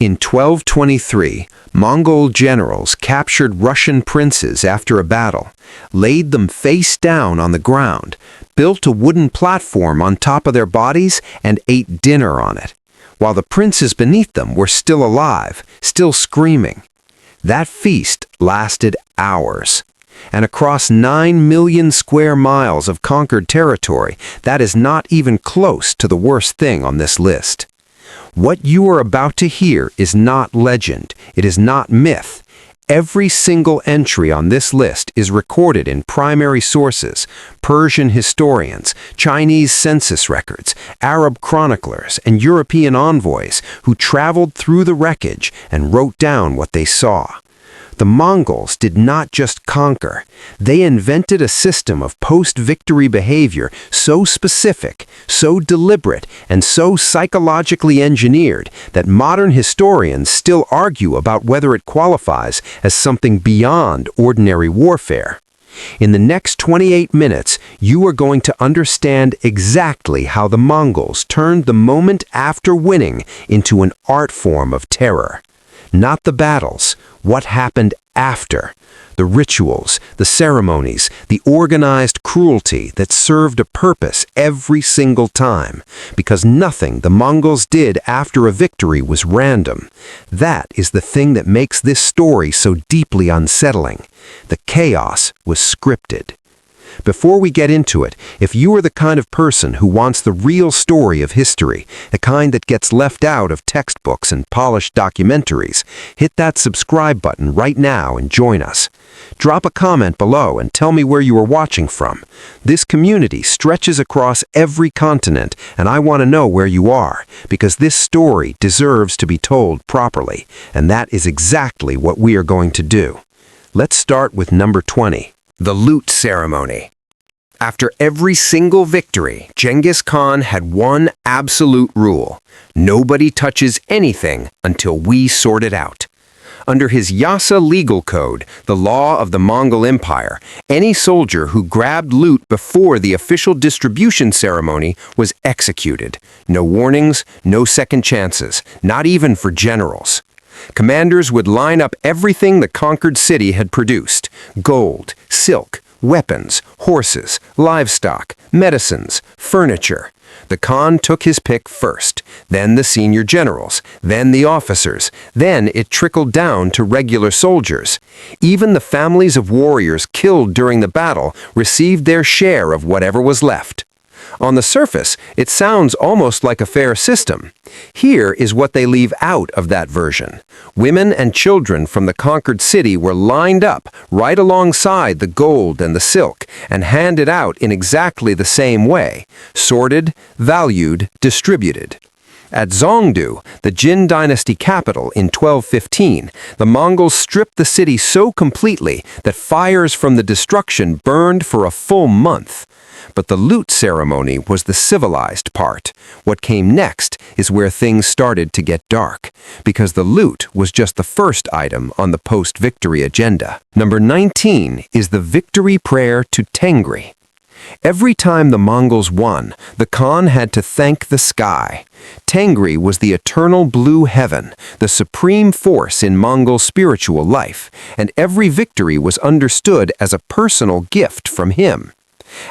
In 1223, Mongol generals captured Russian princes after a battle, laid them face down on the ground, built a wooden platform on top of their bodies, and ate dinner on it, while the princes beneath them were still alive, still screaming. That feast lasted hours. And across 9 million square miles of conquered territory, that is not even close to the worst thing on this list. What you are about to hear is not legend, it is not myth. Every single entry on this list is recorded in primary sources, Persian historians, Chinese census records, Arab chroniclers, and European envoys who traveled through the wreckage and wrote down what they saw. The Mongols did not just conquer, they invented a system of post-victory behavior so specific, so deliberate, and so psychologically engineered that modern historians still argue about whether it qualifies as something beyond ordinary warfare. In the next 28 minutes, you are going to understand exactly how the Mongols turned the moment after winning into an art form of terror. Not the battles, what happened after. The rituals, the ceremonies, the organized cruelty that served a purpose every single time. Because nothing the Mongols did after a victory was random. That is the thing that makes this story so deeply unsettling. The chaos was scripted. Before we get into it, if you are the kind of person who wants the real story of history, the kind that gets left out of textbooks and polished documentaries, hit that subscribe button right now and join us. Drop a comment below and tell me where you are watching from. This community stretches across every continent, and I want to know where you are, because this story deserves to be told properly, and that is exactly what we are going to do. Let's start with number 20. The loot ceremony. After every single victory, Genghis Khan had one absolute rule: nobody touches anything until we sort it out. Under his Yasa legal code, the law of the Mongol Empire, any soldier who grabbed loot before the official distribution ceremony was executed. No warnings, no second chances, not even for generals. Commanders would line up everything the conquered city had produced: gold, silk, weapons, horses, livestock, medicines, furniture. The Khan took his pick first, then the senior generals, then the officers, then it trickled down to regular soldiers. Even the families of warriors killed during the battle received their share of whatever was left. On the surface, it sounds almost like a fair system. Here is what they leave out of that version. Women and children from the conquered city were lined up right alongside the gold and the silk and handed out in exactly the same way: sorted, valued, distributed. At Zhongdu, the Jin dynasty capital, in 1215, the Mongols stripped the city so completely that fires from the destruction burned for a full month. But the loot ceremony was the civilized part. What came next is where things started to get dark, because the loot was just the first item on the post-victory agenda. Number 19 is the victory prayer to Tengri. Every time the Mongols won, the Khan had to thank the sky. Tengri was the eternal blue heaven, the supreme force in Mongol spiritual life, and every victory was understood as a personal gift from him.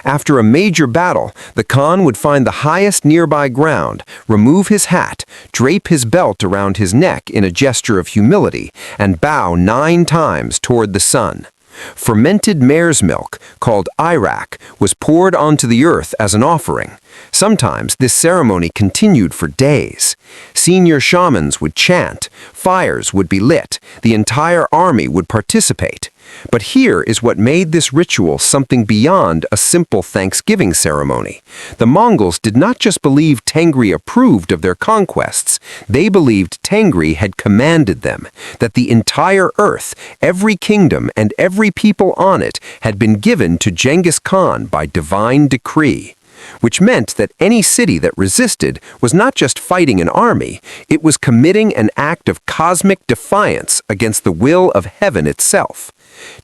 After a major battle, the Khan would find the highest nearby ground, remove his hat, drape his belt around his neck in a gesture of humility, and bow 9 times toward the sun. Fermented mare's milk, called irak, was poured onto the earth as an offering. Sometimes this ceremony continued for days. Senior shamans would chant, fires would be lit, the entire army would participate. But here is what made this ritual something beyond a simple Thanksgiving ceremony. The Mongols did not just believe Tengri approved of their conquests, they believed Tengri had commanded them, that the entire earth, every kingdom, and every people on it had been given to Genghis Khan by divine decree. Which meant that any city that resisted was not just fighting an army, it was committing an act of cosmic defiance against the will of heaven itself.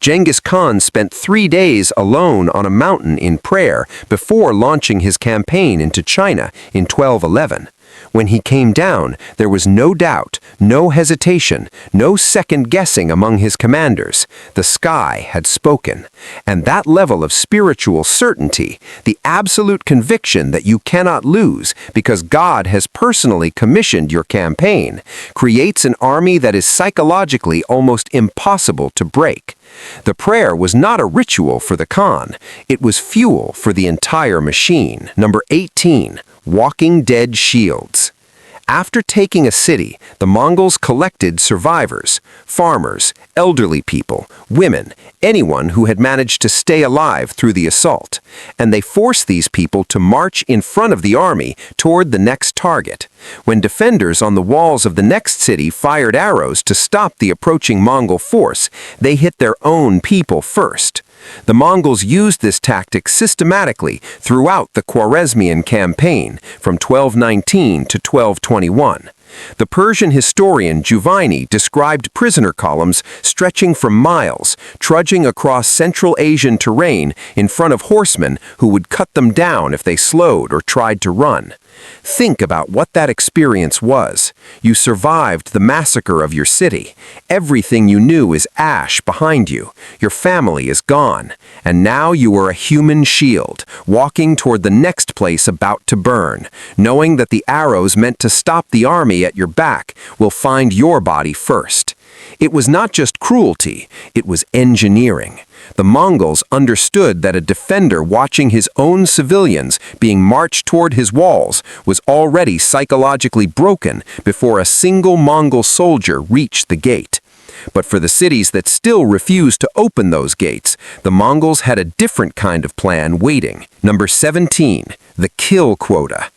Genghis Khan spent 3 days alone on a mountain in prayer before launching his campaign into China in 1211. When he came down, there was no doubt, no hesitation, no second guessing among his commanders. The sky had spoken. And that level of spiritual certainty, the absolute conviction that you cannot lose because God has personally commissioned your campaign, creates an army that is psychologically almost impossible to break. The prayer was not a ritual for the Khan. It was fuel for the entire machine. Number 18. Walking Dead Shields. After taking a city, the Mongols collected survivors, farmers, elderly people, women, anyone who had managed to stay alive through the assault, and they forced these people to march in front of the army toward the next target. When defenders on the walls of the next city fired arrows to stop the approaching Mongol force, they hit their own people first. The Mongols used this tactic systematically throughout the Khwarezmian campaign from 1219 to 1221. The Persian historian Juvaini described prisoner columns stretching for miles, trudging across Central Asian terrain in front of horsemen who would cut them down if they slowed or tried to run. Think about what that experience was. You survived the massacre of your city. Everything you knew is ash behind you. Your family is gone. And now you are a human shield, walking toward the next place about to burn, knowing that the arrows meant to stop the army at your back will find your body first. It was not just cruelty, it was engineering. The Mongols understood that a defender watching his own civilians being marched toward his walls was already psychologically broken before a single Mongol soldier reached the gate. But for the cities that still refused to open those gates, the Mongols had a different kind of plan waiting. Number 17, the kill quota.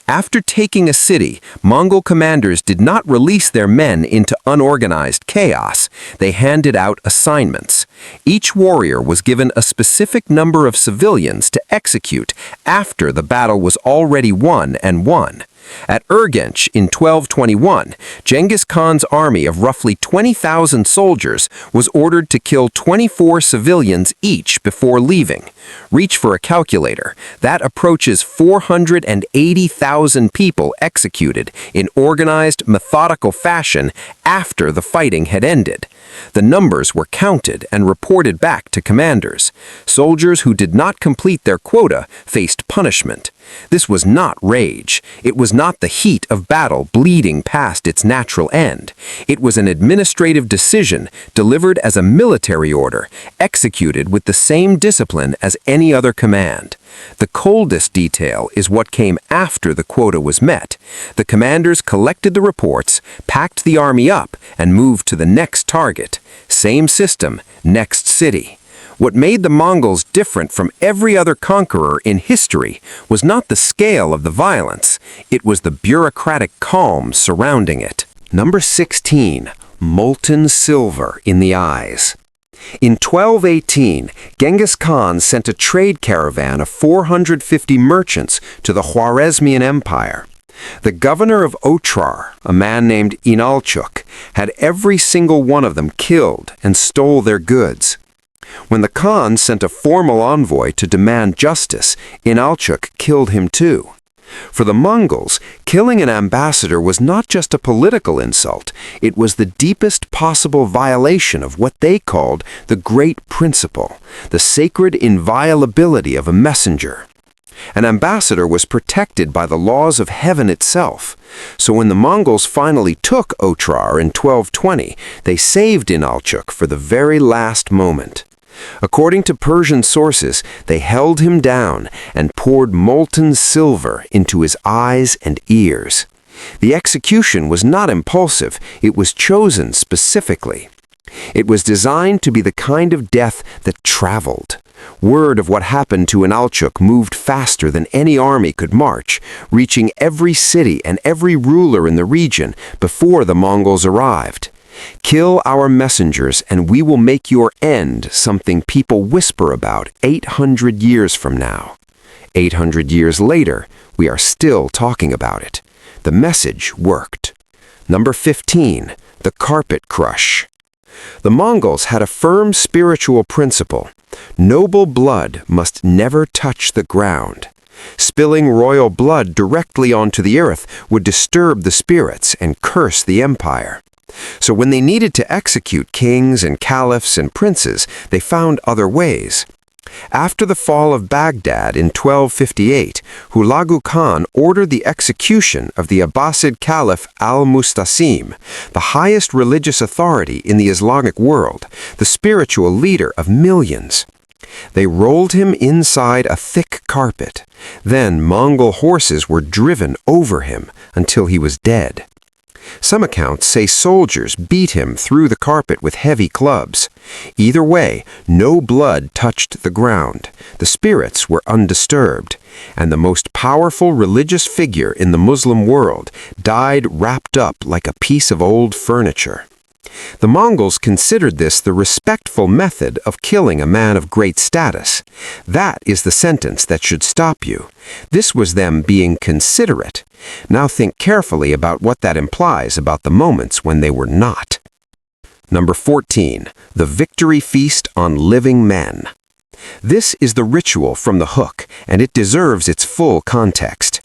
After taking a city, Mongol commanders did not release their men into unorganized chaos. They handed out assignments. Each warrior was given a specific number of civilians to execute after the battle was already won and won. At Urgench in 1221, Genghis Khan's army of roughly 20,000 soldiers was ordered to kill 24 civilians each before leaving. Reach for a calculator. That approaches 480,000 people executed in organized, methodical fashion after the fighting had ended. The numbers were counted and reported back to commanders. Soldiers who did not complete their quota faced punishment. This was not rage. It was not the heat of battle bleeding past its natural end. It was an administrative decision delivered as a military order, executed with the same discipline as any other command. The coldest detail is what came after the quota was met. The commanders collected the reports, packed the army up, and moved to the next target. Same system, next city. What made the Mongols different from every other conqueror in history was not the scale of the violence, it was the bureaucratic calm surrounding it. Number 16, molten silver in the eyes. In 1218, Genghis Khan sent a trade caravan of 450 merchants to the Khwarezmian Empire. The governor of Otrar, a man named Inalchuk, had every single one of them killed and stole their goods. When the Khan sent a formal envoy to demand justice, Inalchuk killed him too. For the Mongols, killing an ambassador was not just a political insult, it was the deepest possible violation of what they called the Great Principle, the sacred inviolability of a messenger. An ambassador was protected by the laws of heaven itself. So when the Mongols finally took Otrar in 1220, they saved Inalchuk for the very last moment. According to Persian sources, they held him down and poured molten silver into his eyes and ears. The execution was not impulsive, it was chosen specifically. It was designed to be the kind of death that traveled. Word of what happened to Inalchuk moved faster than any army could march, reaching every city and every ruler in the region before the Mongols arrived. Kill our messengers and we will make your end something people whisper about 800 years from now. 800 years later, we are still talking about it. The message worked. Number 15, the carpet crush. The Mongols had a firm spiritual principle. Noble blood must never touch the ground. Spilling royal blood directly onto the earth would disturb the spirits and curse the empire. So when they needed to execute kings and caliphs and princes, they found other ways. After the fall of Baghdad in 1258, Hulagu Khan ordered the execution of the Abbasid Caliph al-Mustasim, the highest religious authority in the Islamic world, the spiritual leader of millions. They rolled him inside a thick carpet. Then Mongol horses were driven over him until he was dead. Some accounts say soldiers beat him through the carpet with heavy clubs. Either way, no blood touched the ground. The spirits were undisturbed, and the most powerful religious figure in the Muslim world died wrapped up like a piece of old furniture. The Mongols considered this the respectful method of killing a man of great status. That is the sentence that should stop you. This was them being considerate. Now think carefully about what that implies about the moments when they were not. Number 14. The victory feast on living men. This is the ritual from the Hook, and it deserves its full context.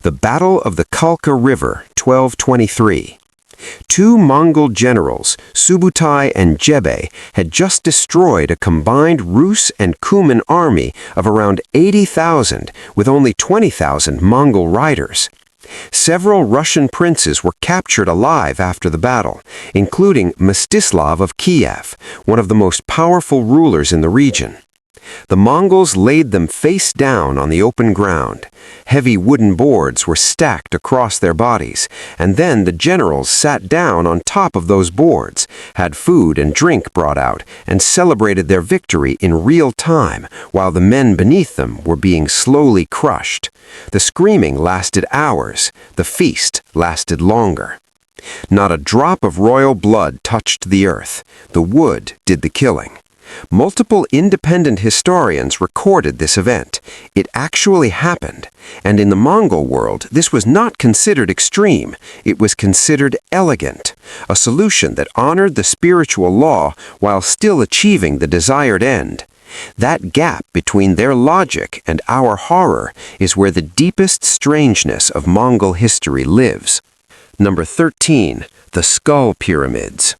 The Battle of the Kalka River, 1223. Two Mongol generals, Subutai and Jebe, had just destroyed a combined Rus and Kuman army of around 80,000 with only 20,000 Mongol riders. Several Russian princes were captured alive after the battle, including Mstislav of Kiev, one of the most powerful rulers in the region. The Mongols laid them face down on the open ground. Heavy wooden boards were stacked across their bodies, and then the generals sat down on top of those boards, had food and drink brought out, and celebrated their victory in real time, while the men beneath them were being slowly crushed. The screaming lasted hours. The feast lasted longer. Not a drop of royal blood touched the earth. The wood did the killing. Multiple independent historians recorded this event. It actually happened, and in the Mongol world, this was not considered extreme. It was considered elegant, a solution that honored the spiritual law while still achieving the desired end. That gap between their logic and our horror is where the deepest strangeness of Mongol history lives. Number 13. The Skull Pyramids.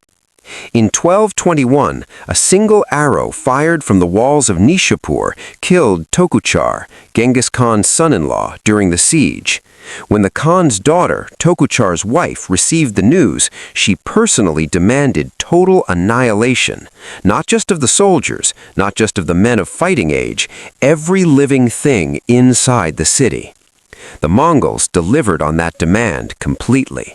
In 1221, a single arrow fired from the walls of Nishapur killed Tokuchar, Genghis Khan's son-in-law, during the siege. When the Khan's daughter, Tokuchar's wife, received the news, she personally demanded total annihilation, not just of the soldiers, not just of the men of fighting age, every living thing inside the city. The Mongols delivered on that demand completely.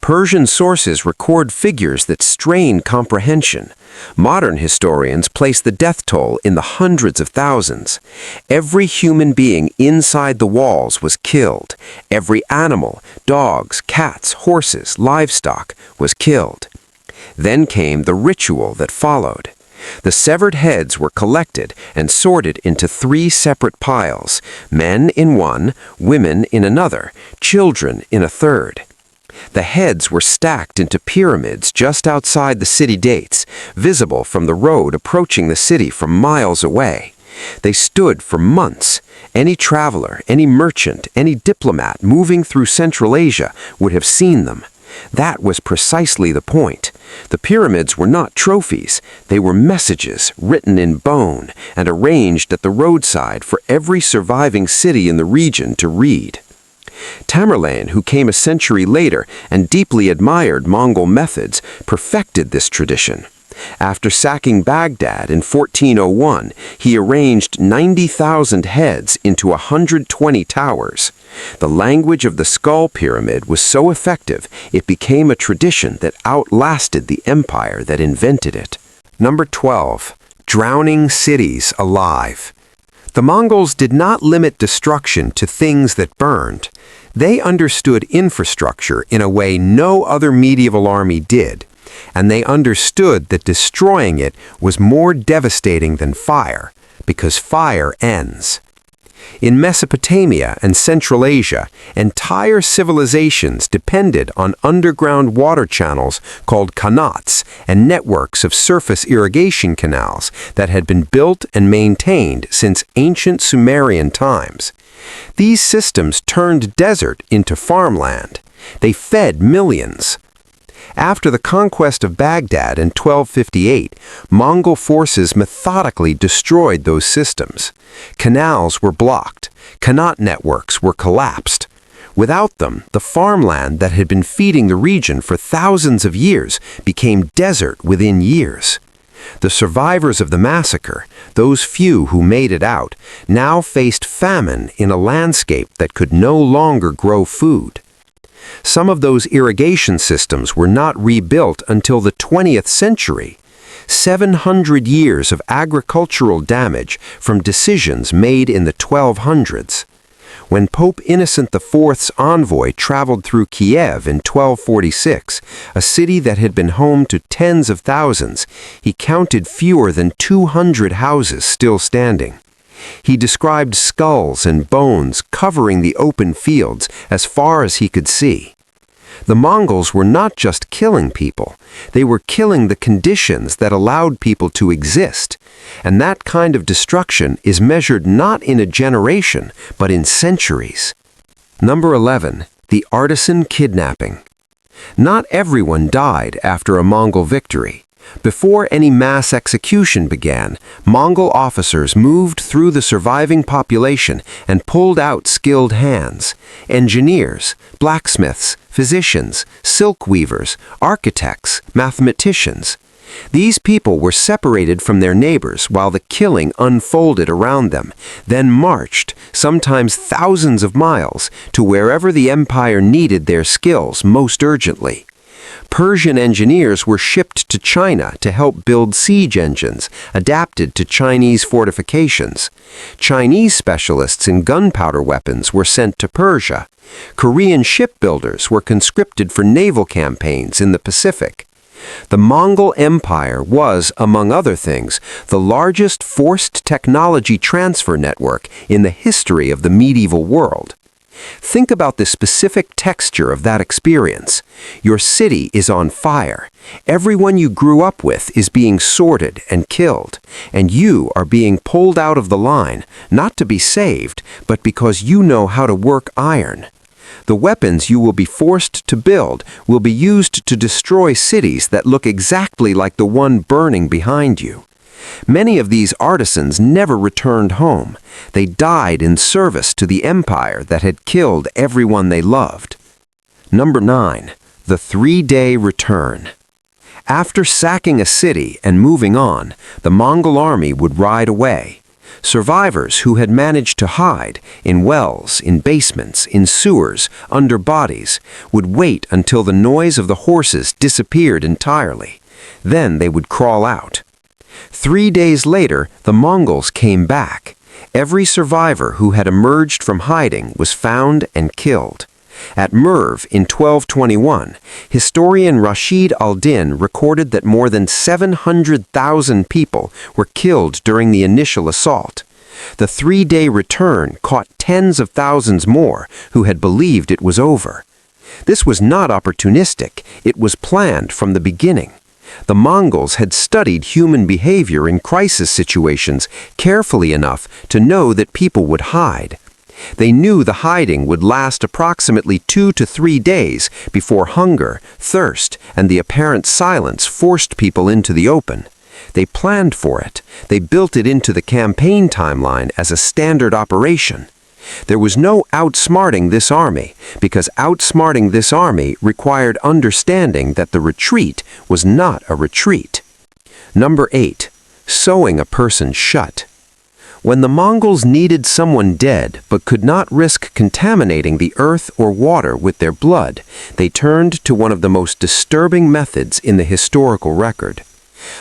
Persian sources record figures that strain comprehension. Modern historians place the death toll in the hundreds of thousands. Every human being inside the walls was killed. Every animal, dogs, cats, horses, livestock, was killed. Then came the ritual that followed. The severed heads were collected and sorted into 3 separate piles, men in one, women in another, children in a third. The heads were stacked into pyramids just outside the city gates, visible from the road approaching the city from miles away. They stood for months. Any traveler, any merchant, any diplomat moving through Central Asia would have seen them. That was precisely the point. The pyramids were not trophies. They were messages written in bone and arranged at the roadside for every surviving city in the region to read. Tamerlane, who came a century later and deeply admired Mongol methods, perfected this tradition. After sacking Baghdad in 1401, he arranged 90,000 heads into 120 towers. The language of the skull pyramid was so effective, it became a tradition that outlasted the empire that invented it. Number 12. Drowning cities alive. The Mongols did not limit destruction to things that burned. They understood infrastructure in a way no other medieval army did, and they understood that destroying it was more devastating than fire, because fire ends. In Mesopotamia and Central Asia, entire civilizations depended on underground water channels called qanats and networks of surface irrigation canals that had been built and maintained since ancient Sumerian times. These systems turned desert into farmland. They fed millions. After the conquest of Baghdad in 1258, Mongol forces methodically destroyed those systems. Canals were blocked. Qanat networks were collapsed. Without them, the farmland that had been feeding the region for thousands of years became desert within years. The survivors of the massacre, those few who made it out, now faced famine in a landscape that could no longer grow food. Some of those irrigation systems were not rebuilt until the 20th century. 700 years of agricultural damage from decisions made in the 1200s. When Pope Innocent IV's envoy traveled through Kiev in 1246, a city that had been home to tens of thousands, he counted fewer than 200 houses still standing. He described skulls and bones covering the open fields as far as he could see. The Mongols were not just killing people, they were killing the conditions that allowed people to exist. And that kind of destruction is measured not in a generation, but in centuries. Number 11. The Artisan kidnapping. Not everyone died after a Mongol victory. Before any mass execution began, Mongol officers moved through the surviving population and pulled out skilled hands. Engineers, blacksmiths, physicians, silk weavers, architects, mathematicians. These people were separated from their neighbors while the killing unfolded around them, then marched, sometimes thousands of miles, to wherever the empire needed their skills most urgently. Persian engineers were shipped to China to help build siege engines adapted to Chinese fortifications. Chinese specialists in gunpowder weapons were sent to Persia. Korean shipbuilders were conscripted for naval campaigns in the Pacific. The Mongol Empire was, among other things, the largest forced technology transfer network in the history of the medieval world. Think about the specific texture of that experience. Your city is on fire. Everyone you grew up with is being sorted and killed, and you are being pulled out of the line, not to be saved, but because you know how to work iron. The weapons you will be forced to build will be used to destroy cities that look exactly like the one burning behind you. Many of these artisans never returned home. They died in service to the empire that had killed everyone they loved. Number 9. The 3-day return. After sacking a city and moving on, the Mongol army would ride away. Survivors who had managed to hide in wells, in basements, in sewers, under bodies, would wait until the noise of the horses disappeared entirely. Then they would crawl out. 3 days later, the Mongols came back. Every survivor who had emerged from hiding was found and killed. At Merv in 1221, historian Rashid al-Din recorded that more than 700,000 people were killed during the initial assault. The 3-day return caught tens of thousands more who had believed it was over. This was not opportunistic, it was planned from the beginning. The Mongols had studied human behavior in crisis situations carefully enough to know that people would hide. They knew the hiding would last approximately 2 to 3 days before hunger, thirst, and the apparent silence forced people into the open. They planned for it. They built it into the campaign timeline as a standard operation. There was no outsmarting this army, because outsmarting this army required understanding that the retreat was not a retreat. Number 8. Sewing a person shut. When the Mongols needed someone dead but could not risk contaminating the earth or water with their blood, they turned to one of the most disturbing methods in the historical record.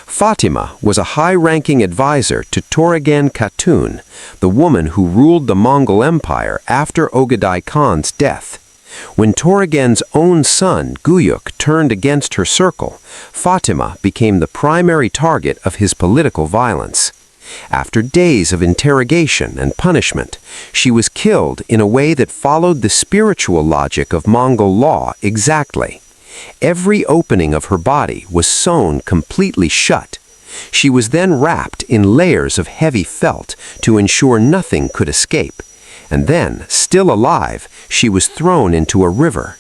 Fatima was a high-ranking advisor to Toragan Khatun, the woman who ruled the Mongol Empire after Ogadai Khan's death. When Toragan's own son, Guyuk, turned against her circle, Fatima became the primary target of his political violence. After days of interrogation and punishment, she was killed in a way that followed the spiritual logic of Mongol law exactly. Every opening of her body was sewn completely shut. She was then wrapped in layers of heavy felt to ensure nothing could escape, and then, still alive, she was thrown into a river.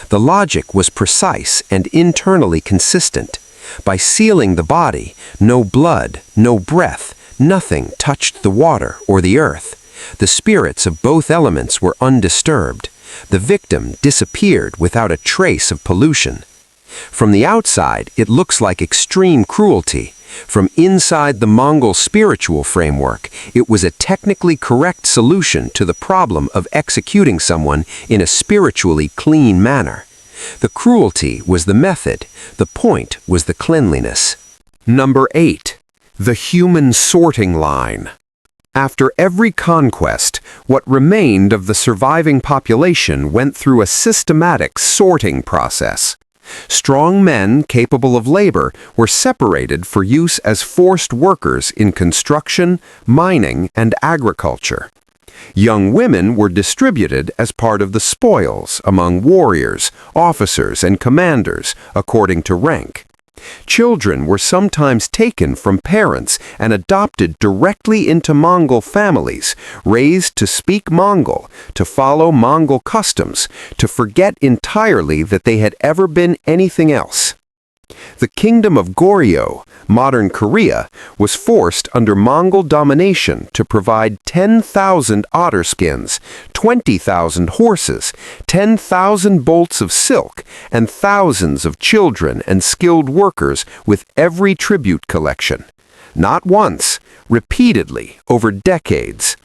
The logic was precise and internally consistent. By sealing the body, no blood, no breath, nothing touched the water or the earth. The spirits of both elements were undisturbed. The victim disappeared without a trace of pollution. From the outside, it looks like extreme cruelty. From inside the Mongol spiritual framework, it was a technically correct solution to the problem of executing someone in a spiritually clean manner. The cruelty was the method, the point was the cleanliness. Number 8. The human sorting line. After every conquest, what remained of the surviving population went through a systematic sorting process. Strong men capable of labor were separated for use as forced workers in construction, mining, and agriculture. Young women were distributed as part of the spoils among warriors, officers, and commanders, according to rank. Children were sometimes taken from parents and adopted directly into Mongol families, raised to speak Mongol, to follow Mongol customs, to forget entirely that they had ever been anything else. The kingdom of Goryeo, modern Korea, was forced under Mongol domination to provide 10,000 otter skins, 20,000 horses, 10,000 bolts of silk, and thousands of children and skilled workers with every tribute collection. Not once, repeatedly, over decades.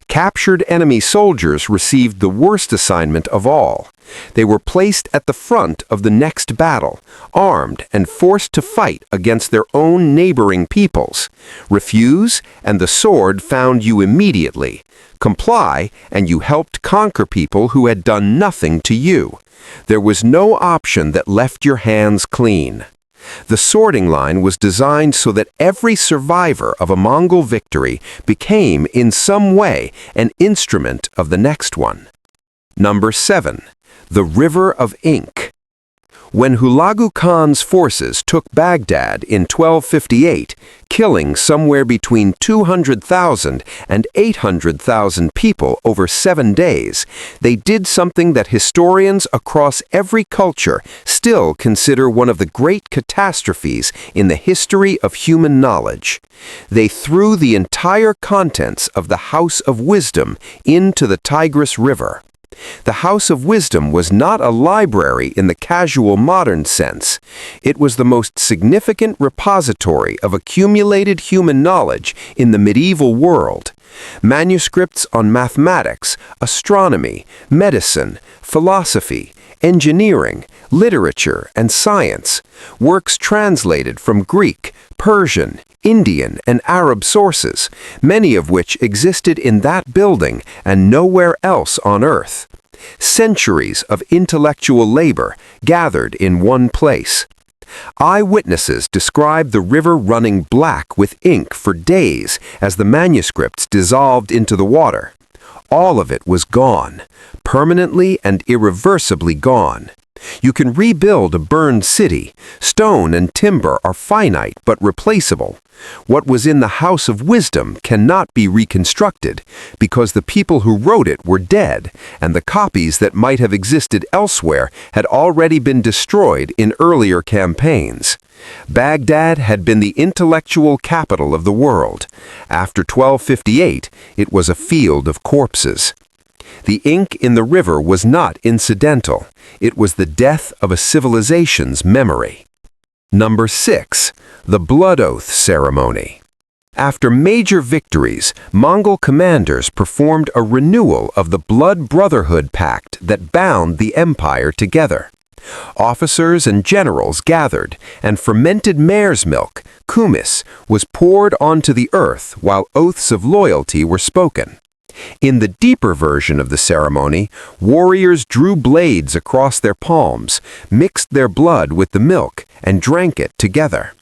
Captured enemy soldiers received the worst assignment of all. They were placed at the front of the next battle, armed and forced to fight against their own neighboring peoples. Refuse, and the sword found you immediately. Comply, and you helped conquer people who had done nothing to you. There was no option that left your hands clean. The sorting line was designed so that every survivor of a Mongol victory became, in some way, an instrument of the next one. Number 7. The River of Ink. When Hulagu Khan's forces took Baghdad in 1258, killing somewhere between 200,000 and 800,000 people over 7 days, they did something that historians across every culture still consider one of the great catastrophes in the history of human knowledge. They threw the entire contents of the House of Wisdom into the Tigris River. The House of Wisdom was not a library in the casual modern sense. It was the most significant repository of accumulated human knowledge in the medieval world. Manuscripts on mathematics, astronomy, medicine, philosophy, engineering, literature, and science, works translated from Greek, Persian, Indian, and Arab sources, many of which existed in that building and nowhere else on Earth. Centuries of intellectual labor gathered in one place. Eyewitnesses described the river running black with ink for days as the manuscripts dissolved into the water. All of it was gone, permanently and irreversibly gone. You can rebuild a burned city. Stone and timber are finite but replaceable. What was in the House of Wisdom cannot be reconstructed because the people who wrote it were dead, and the copies that might have existed elsewhere had already been destroyed in earlier campaigns. Baghdad had been the intellectual capital of the world. After 1258, it was a field of corpses. The ink in the river was not incidental. It was the death of a civilization's memory. Number 6. The Blood Oath Ceremony. After major victories, Mongol commanders performed a renewal of the Blood Brotherhood Pact that bound the empire together. Officers and generals gathered, and fermented mare's milk, kumis, was poured onto the earth while oaths of loyalty were spoken. In the deeper version of the ceremony, warriors drew blades across their palms, mixed their blood with the milk, and drank it together.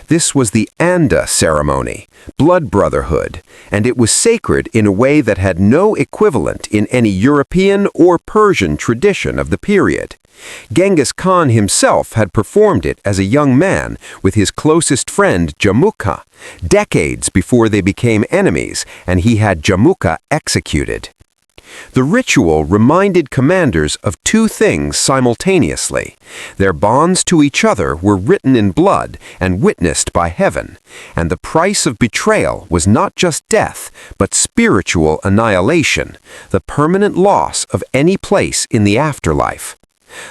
This was the Anda ceremony, blood brotherhood, and it was sacred in a way that had no equivalent in any European or Persian tradition of the period. Genghis Khan himself had performed it as a young man with his closest friend Jamukha, decades before they became enemies, and he had Jamukha executed. The ritual reminded commanders of two things simultaneously. Their bonds to each other were written in blood and witnessed by heaven, and the price of betrayal was not just death, but spiritual annihilation, the permanent loss of any place in the afterlife.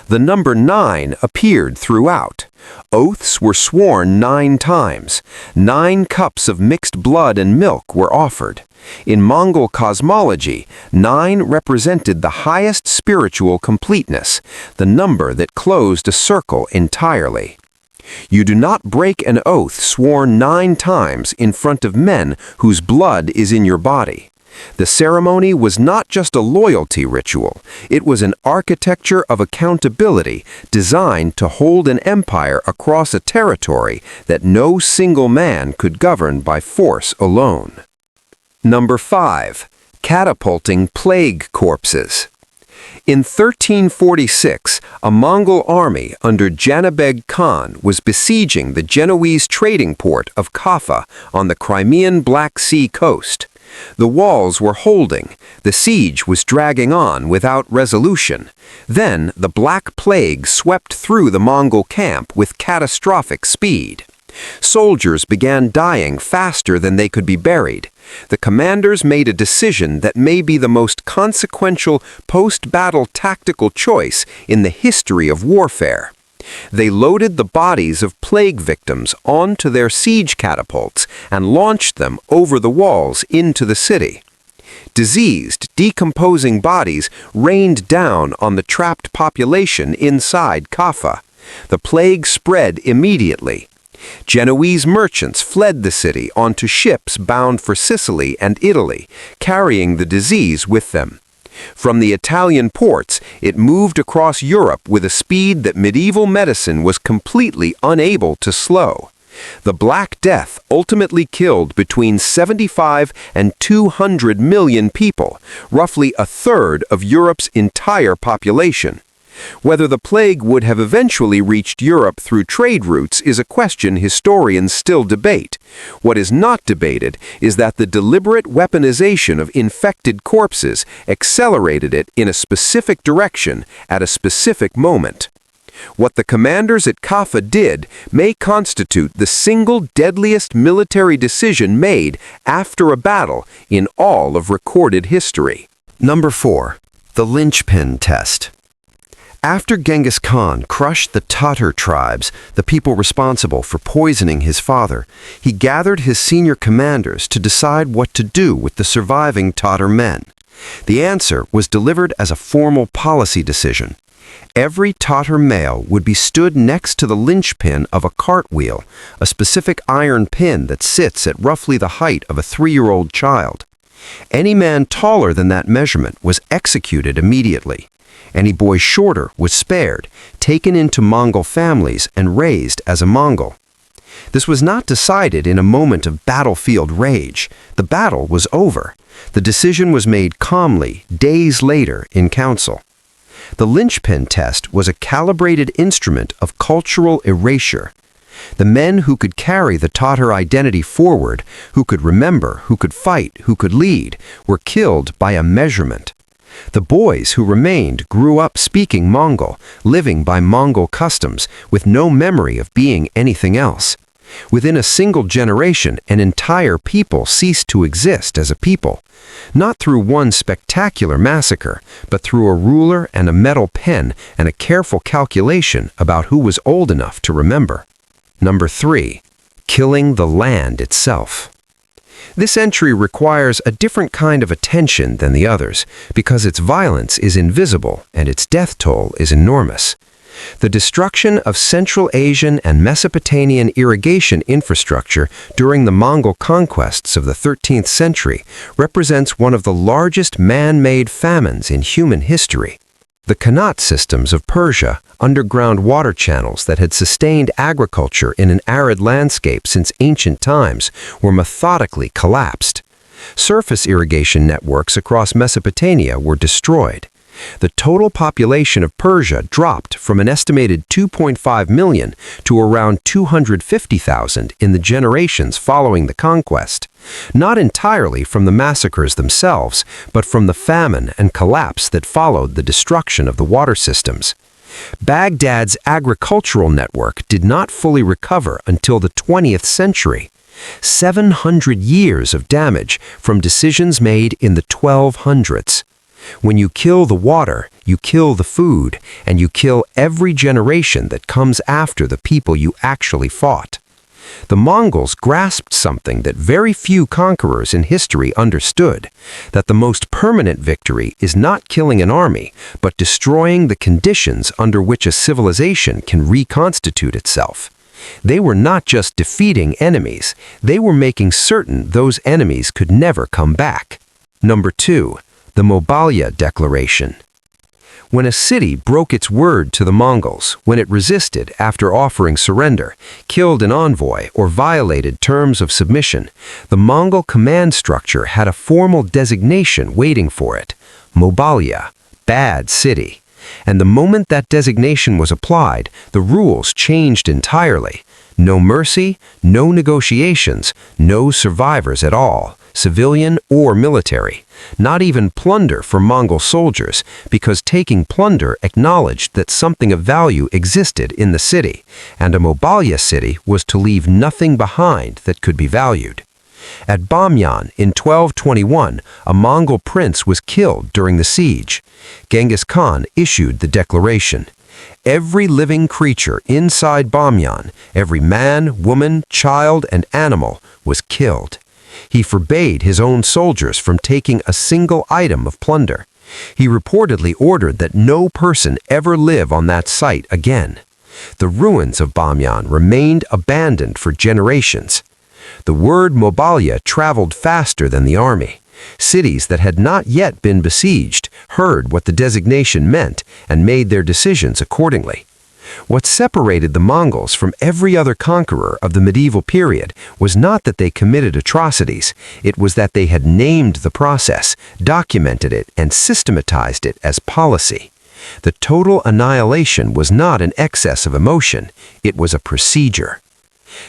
The number 9 appeared throughout. Oaths were sworn 9 times. 9 cups of mixed blood and milk were offered. In Mongol cosmology, 9 represented the highest spiritual completeness, the number that closed a circle entirely. You do not break an oath sworn 9 times in front of men whose blood is in your body. The ceremony was not just a loyalty ritual, it was an architecture of accountability designed to hold an empire across a territory that no single man could govern by force alone. Number 5. Catapulting plague corpses. In 1346, a Mongol army under Janibeg Khan was besieging the Genoese trading port of Kaffa on the Crimean Black Sea coast. The walls were holding, the siege was dragging on without resolution. Then the Black Plague swept through the Mongol camp with catastrophic speed. Soldiers began dying faster than they could be buried. The commanders made a decision that may be the most consequential post-battle tactical choice in the history of warfare. They loaded the bodies of plague victims onto their siege catapults and launched them over the walls into the city. Diseased, decomposing bodies rained down on the trapped population inside Kaffa. The plague spread immediately. Genoese merchants fled the city onto ships bound for Sicily and Italy, carrying the disease with them. From the Italian ports, it moved across Europe with a speed that medieval medicine was completely unable to slow. The Black Death ultimately killed between 75 and 200 million people, roughly a third of Europe's entire population. Whether the plague would have eventually reached Europe through trade routes is a question historians still debate. What is not debated is that the deliberate weaponization of infected corpses accelerated it in a specific direction at a specific moment. What the commanders at Kaffa did may constitute the single deadliest military decision made after a battle in all of recorded history. Number 4. The lynchpin test. After Genghis Khan crushed the Tatar tribes, the people responsible for poisoning his father, he gathered his senior commanders to decide what to do with the surviving Tatar men. The answer was delivered as a formal policy decision. Every Tatar male would be stood next to the lynchpin of a cartwheel, a specific iron pin that sits at roughly the height of a 3-year-old child. Any man taller than that measurement was executed immediately. Any boy shorter was spared, taken into Mongol families and raised as a Mongol. This was not decided in a moment of battlefield rage. The battle was over. The decision was made calmly, days later, in council. The lynchpin test was a calibrated instrument of cultural erasure. The men who could carry the Tatar identity forward, who could remember, who could fight, who could lead, were killed by a measurement. The boys who remained grew up speaking Mongol, living by Mongol customs, with no memory of being anything else. Within a single generation, an entire people ceased to exist as a people, not through one spectacular massacre, but through a ruler and a metal pen and a careful calculation about who was old enough to remember. Number 3. Killing the land itself. This entry requires a different kind of attention than the others, because its violence is invisible and its death toll is enormous. The destruction of Central Asian and Mesopotamian irrigation infrastructure during the Mongol conquests of the 13th century represents one of the largest man-made famines in human history. The Qanat systems of Persia, underground water channels that had sustained agriculture in an arid landscape since ancient times, were methodically collapsed. Surface irrigation networks across Mesopotamia were destroyed. The total population of Persia dropped from an estimated 2.5 million to around 250,000 in the generations following the conquest, not entirely from the massacres themselves, but from the famine and collapse that followed the destruction of the water systems. Baghdad's agricultural network did not fully recover until the 20th century. 700 years of damage from decisions made in the 1200s. When you kill the water, you kill the food, and you kill every generation that comes after the people you actually fought. The Mongols grasped something that very few conquerors in history understood, that the most permanent victory is not killing an army, but destroying the conditions under which a civilization can reconstitute itself. They were not just defeating enemies, they were making certain those enemies could never come back. Number 2. The Mobalia Declaration. When a city broke its word to the Mongols, when it resisted after offering surrender, killed an envoy, or violated terms of submission, the Mongol command structure had a formal designation waiting for it: Mobalia, bad city. And the moment that designation was applied, the rules changed entirely. No mercy, no negotiations, no survivors at all, civilian or military. Not even plunder for Mongol soldiers, because taking plunder acknowledged that something of value existed in the city, and a Mobalia city was to leave nothing behind that could be valued. At Bamyan in 1221, a Mongol prince was killed during the siege. Genghis Khan issued the declaration. Every living creature inside Bamyan, every man, woman, child, and animal, was killed. He forbade his own soldiers from taking a single item of plunder. He reportedly ordered that no person ever live on that site again. The ruins of Bamyan remained abandoned for generations. The word Mobalia traveled faster than the army. Cities that had not yet been besieged heard what the designation meant and made their decisions accordingly. What separated the Mongols from every other conqueror of the medieval period was not that they committed atrocities, it was that they had named the process, documented it, and systematized it as policy. The total annihilation was not an excess of emotion, it was a procedure.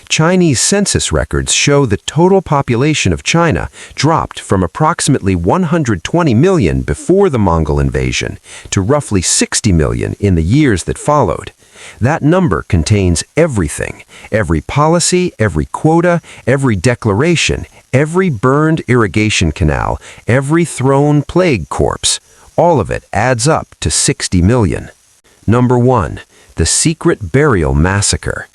Chinese census records show the total population of China dropped from approximately 120 million before the Mongol invasion to roughly 60 million in the years that followed. That number contains everything, every policy, every quota, every declaration, every burned irrigation canal, every thrown plague corpse. All of it adds up to 60 million. Number 1. The Secret Burial Massacre.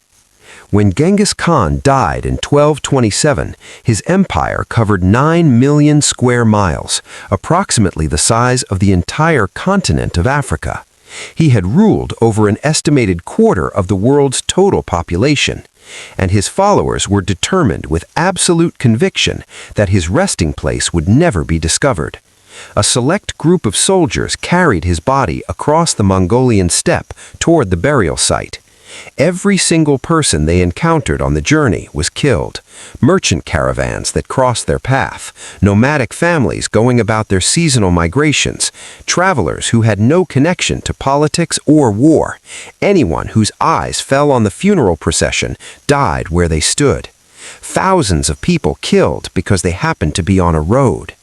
When Genghis Khan died in 1227, his empire covered 9 million square miles, approximately the size of the entire continent of Africa. He had ruled over an estimated quarter of the world's total population, and his followers were determined with absolute conviction that his resting place would never be discovered. A select group of soldiers carried his body across the Mongolian steppe toward the burial site. Every single person they encountered on the journey was killed. Merchant caravans that crossed their path, nomadic families going about their seasonal migrations, travelers who had no connection to politics or war, anyone whose eyes fell on the funeral procession died where they stood. Thousands of people killed because they happened to be on a road.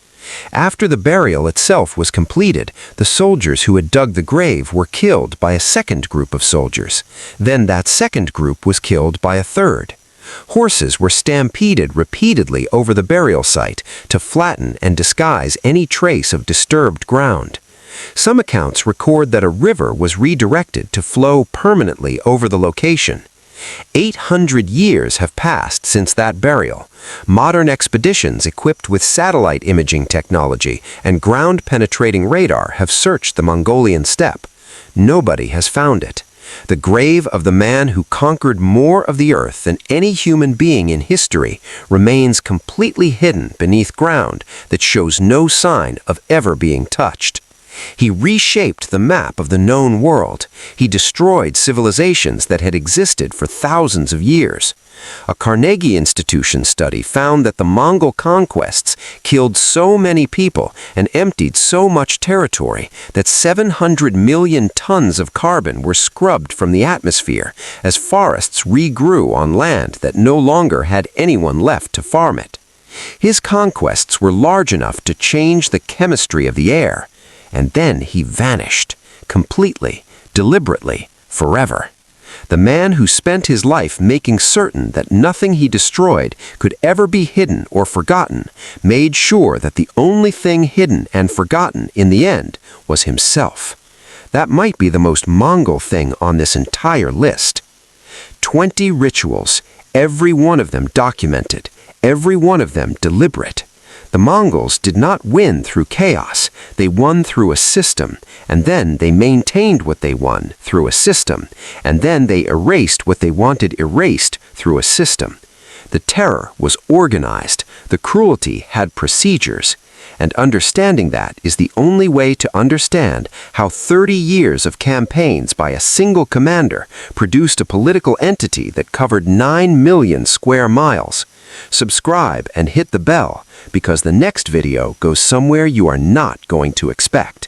After the burial itself was completed, the soldiers who had dug the grave were killed by a second group of soldiers. Then that second group was killed by a third. Horses were stampeded repeatedly over the burial site to flatten and disguise any trace of disturbed ground. Some accounts record that a river was redirected to flow permanently over the location. 800 years have passed since that burial. Modern expeditions equipped with satellite imaging technology and ground-penetrating radar have searched the Mongolian steppe. Nobody has found it. The grave of the man who conquered more of the earth than any human being in history remains completely hidden beneath ground that shows no sign of ever being touched. He reshaped the map of the known world. He destroyed civilizations that had existed for thousands of years. A Carnegie Institution study found that the Mongol conquests killed so many people and emptied so much territory that 700 million tons of carbon were scrubbed from the atmosphere as forests regrew on land that no longer had anyone left to farm it. His conquests were large enough to change the chemistry of the air. And then he vanished, completely, deliberately, forever. The man who spent his life making certain that nothing he destroyed could ever be hidden or forgotten, made sure that the only thing hidden and forgotten in the end was himself. That might be the most Mongol thing on this entire list. 20 rituals, every one of them documented, every one of them deliberate. The Mongols did not win through chaos, they won through a system, and then they maintained what they won through a system, and then they erased what they wanted erased through a system. The terror was organized, the cruelty had procedures, and understanding that is the only way to understand how 30 years of campaigns by a single commander produced a political entity that covered 9 million square miles. Subscribe and hit the bell, because the next video goes somewhere you are not going to expect.